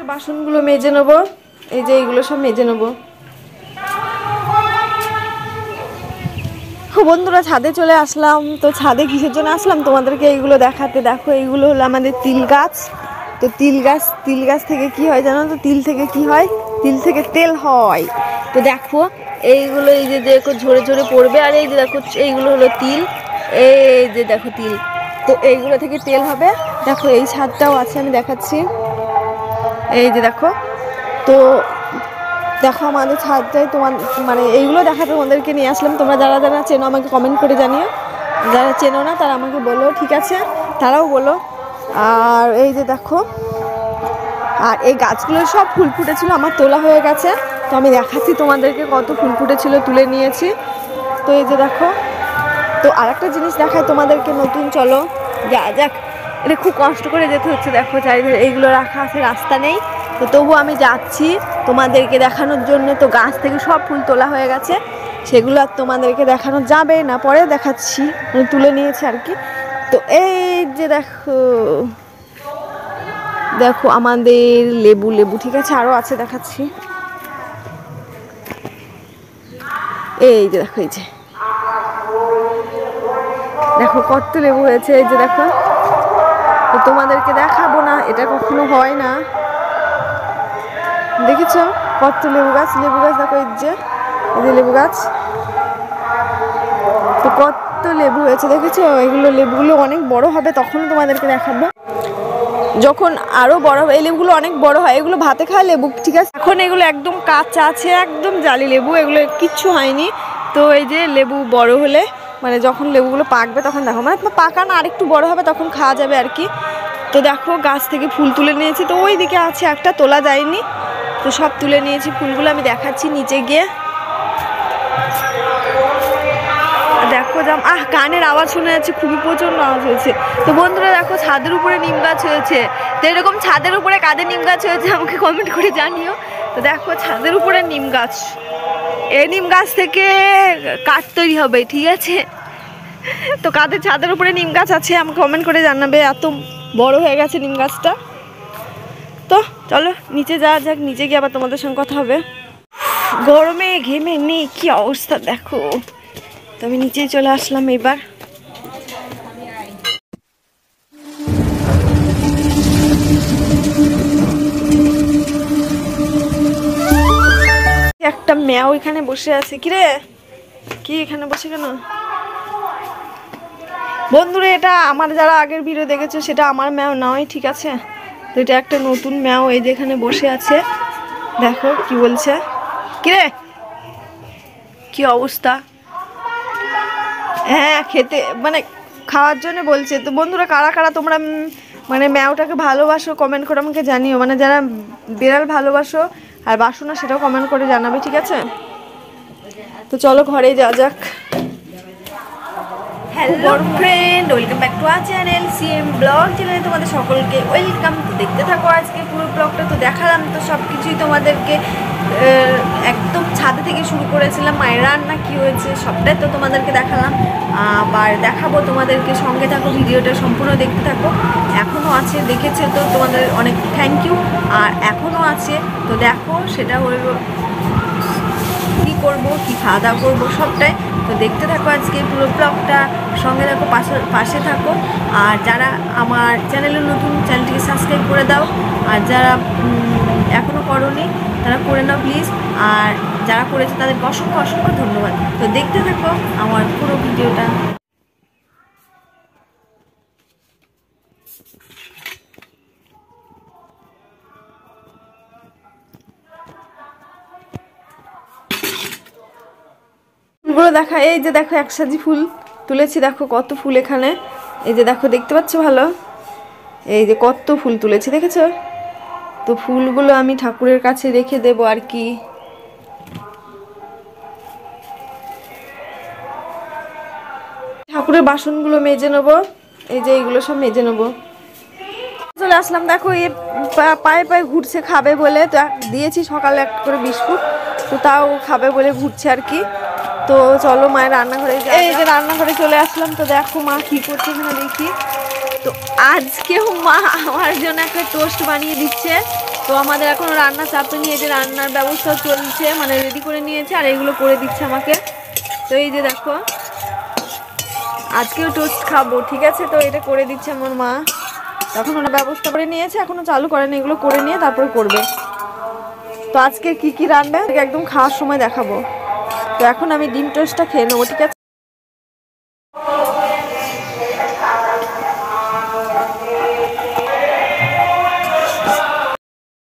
বাসনগুলো মেজে নেবো, এই যে এইগুলো সব মেজে নেবো। বন্ধুরা ছাদে চলে আসলাম। তো ছাদে কিসের জন্য আসলাম তোমাদেরকে এইগুলো দেখাতে। দেখো এইগুলো হলো আমাদের তিল গাছ। তো তিল গাছ থেকে কি হয় জানো তো? তিল থেকে কি হয়? তিল থেকে তেল হয়। তো দেখো এইগুলো, এই যে দেখো ঝরে ঝরে পড়বে, আর এই যে দেখো এইগুলো হলো তিল, এই যে দেখো তিল। তো এইগুলো থেকে তেল হবে। দেখো এই ছাদটাও আছে, আমি দেখাচ্ছি, এই যে দেখো। তো দেখো আমাদের ছাদটাই তোমার, মানে এইগুলো দেখাতে তোমাদেরকে নিয়ে আসলাম। তোমরা যারা যারা চেনো আমাকে কমেন্ট করে জানিও, যারা চেনো না তারা আমাকে বলো, ঠিক আছে? তারাও বলো। আর এই যে দেখো, আর এই গাছগুলো সব ফুল ফুটেছিল, আমার তোলা হয়ে গেছে। তো আমি দেখাচ্ছি তোমাদেরকে কত ফুল ফুটেছিল, তুলে নিয়েছি। তো এই যে দেখো। তো আরেকটা জিনিস দেখায় তোমাদেরকে নতুন, চলো যাক। এটা খুব কষ্ট করে যেতে হচ্ছে, দেখো চারিধারে এইগুলো রাখা আছে, রাস্তা নেই। তো তবু আমি যাচ্ছি তোমাদেরকে দেখানোর জন্য। তো গাছ থেকে সব ফুল তোলা হয়ে গেছে, সেগুলো আর তোমাদেরকে দেখানো যাবে না, পরে দেখাচ্ছি, তুলে নিয়েছি আর কি। তো এই যে দেখো, দেখো আমাদের লেবু, ঠিক আছে, আরও আছে, দেখাচ্ছি। এই যে দেখো, এই যে দেখো কত লেবু হয়েছে, এই যে দেখো। তো তোমাদেরকে দেখাবো না, এটা কখনো হয় না। দেখেছো কত লেবু গাছ দেখো, এই যে লেবু গাছ। তো কত লেবু হয়েছে দেখেছো? এগুলো লেবুগুলো অনেক বড় হবে, তখন তোমাদেরকে দেখাবো যখন আরো বড় হবে। এই লেবুগুলো অনেক বড় হয়, এগুলো ভাতে খায় লেবু, ঠিক আছে? এখন এগুলো একদম কাঁচা আছে, একদম জালি লেবু, এগুলো কিচ্ছু হয়নি। তো এই যে লেবু বড় হলে, মানে যখন লেবুগুলো পাকবে তখন দেখো, মানে পাকা না, আরেকটু বড় হবে, তখন খাওয়া যাবে আর কি। তো দেখো গাছ থেকে ফুল তুলে নিয়েছি। তো ওই দিকে আছে একটা, তোলা যায়নি। তো সব তুলে নিয়েছি ফুলগুলো, আমি দেখাচ্ছি নিচে গিয়ে। দেখো কানের আওয়াজ শোনা যাচ্ছে, খুবই প্রচন্ড আওয়াজ হয়েছে। তো বন্ধুরা দেখো ছাদের উপরে নিম গাছ হয়েছে। তো এরকম ছাদের উপরে কাদের নিম গাছ হয়েছে আমাকে কমেন্ট করে জানিও। তো দেখো ছাদের উপরে নিম গাছ, এই নিম গাছ থেকে কাঠ তৈরি হবে, ঠিক আছে? তো কাদের ছাদের উপরে নিম গাছ আছে আমাকে কমেন্ট করে জানাবে, এত বড় হয়ে গেছে নিম গাছটা। তো চলো নিচে যাওয়া যাক, নিচে গিয়ে আবার তোমাদের সঙ্গে কথা হবে। গরমে ঘেমে নেই, কি অবস্থা দেখো। তো আমি নিচেই চলে আসলাম এবার। একটা ম্যাও এখানে বসে আছে। কিরে, কি এখানে বসে কেন? বন্ধুরা এটা আমার, যারা আগের ভিডিও দেখেছো সেটা আমার ম্যাও নয়, ঠিক আছে? তো এটা একটা নতুন ম্যাও, এই যে এখানে বসে আছে, দেখো কি বলছে। কিরে, কি অবস্থা? হ্যাঁ খেতে, মানে খাওয়ার জন্য বলছে। তো বন্ধুরা কারা কারা তোমরা মানে ম্যাওটাকে ভালোবাসো কমেন্ট করে আমাকে জানিও, মানে যারা বিড়াল ভালোবাসো আর বাসো না সেটাও কমেন্ট করে জানাবে, ঠিক আছে? তো চলো ঘরে যাওয়া যাক। Hello friend, welcome back to our channel CM blog চ্যানেলে তোমাদের সকলকে ওয়েলকাম। তো দেখতে থাকো আজকে পুরো ব্লগটা। তো দেখালাম তো সব কিছুই তোমাদেরকে, একদম ছাদে থেকে শুরু করেছিলাম, মায়ের রান্না কী হয়েছে সবটাই তো তোমাদেরকে দেখালাম। আবার দেখাবো তোমাদেরকে, সঙ্গে থাকো, ভিডিওটা সম্পূর্ণ দেখতে থাকো। এখনও আছে, দেখেছে তো তোমাদের অনেক থ্যাংক ইউ। আর এখনও আছে, তো দেখো সেটা হলো কী করবো, কী খাওয়া দাওয়া করবো সবটাই। তো দেখতে থাকো আজকে পুরো ব্লগটা, সঙ্গে থাকো, পাশে থাকো। আর যারা আমার চ্যানেলে নতুন, চ্যানেলটিকে সাবস্ক্রাইব করে দাও। আর যারা এখনও করোনি তারা করে নাও প্লিজ। আর যারা করেছে তাদেরকে অসংখ্য অসংখ্য ধন্যবাদ। তো দেখতে থাকো আমার পুরো ভিডিওটা। ফুলগুলো দেখা, এই যে দেখো একসাজি ফুল তুলেছি, দেখো কত ফুল এখানে। এই যে দেখো, দেখতে পাচ্ছ ভালো? এই যে কত ফুল তুলেছি, দেখেছো? তো ফুলগুলো আমি ঠাকুরের কাছে রেখে দেবো আর কি। ঠাকুরের বাসনগুলো মেজে নেবো, এই যে এইগুলো সব মেজে নেবো। চলে আসলাম, দেখো এ পায়ে পায়ে ঘুরছে, খাবে বলে। তো দিয়েছি সকালে একটা করে বিস্কুট, তো তাও খাবে বলে ঘুরছে আর কি। তো চলো মায়ের রান্নাঘরে, এই যে রান্নাঘরে চলে আসলাম। তো দেখো মা কি করছে এখানে দেখি। তো আজকেও মা আমার জন্য একটা টোস্ট বানিয়ে দিচ্ছে। তো আমাদের এখন রান্না চাপে নিয়ে যে রান্নার ব্যবস্থা চলছে, মানে রেডি করে নিয়েছে আর এইগুলো করে দিচ্ছে আমাকে। তো এই যে দেখো আজকেও টোস্ট খাবো, ঠিক আছে। তো এটা করে দিচ্ছে আমার মা, তখন ওরা ব্যবস্থা করে নিয়েছে, এখনো চালু করেনি, এগুলো করে নিয়ে তারপর করবে। তো আজকে কি কি রান্না একদম খাওয়ার সময় দেখাবো। তো এখন আমি ডিম টোস্টটা খেয়ে নেবো, ঠিক আছে।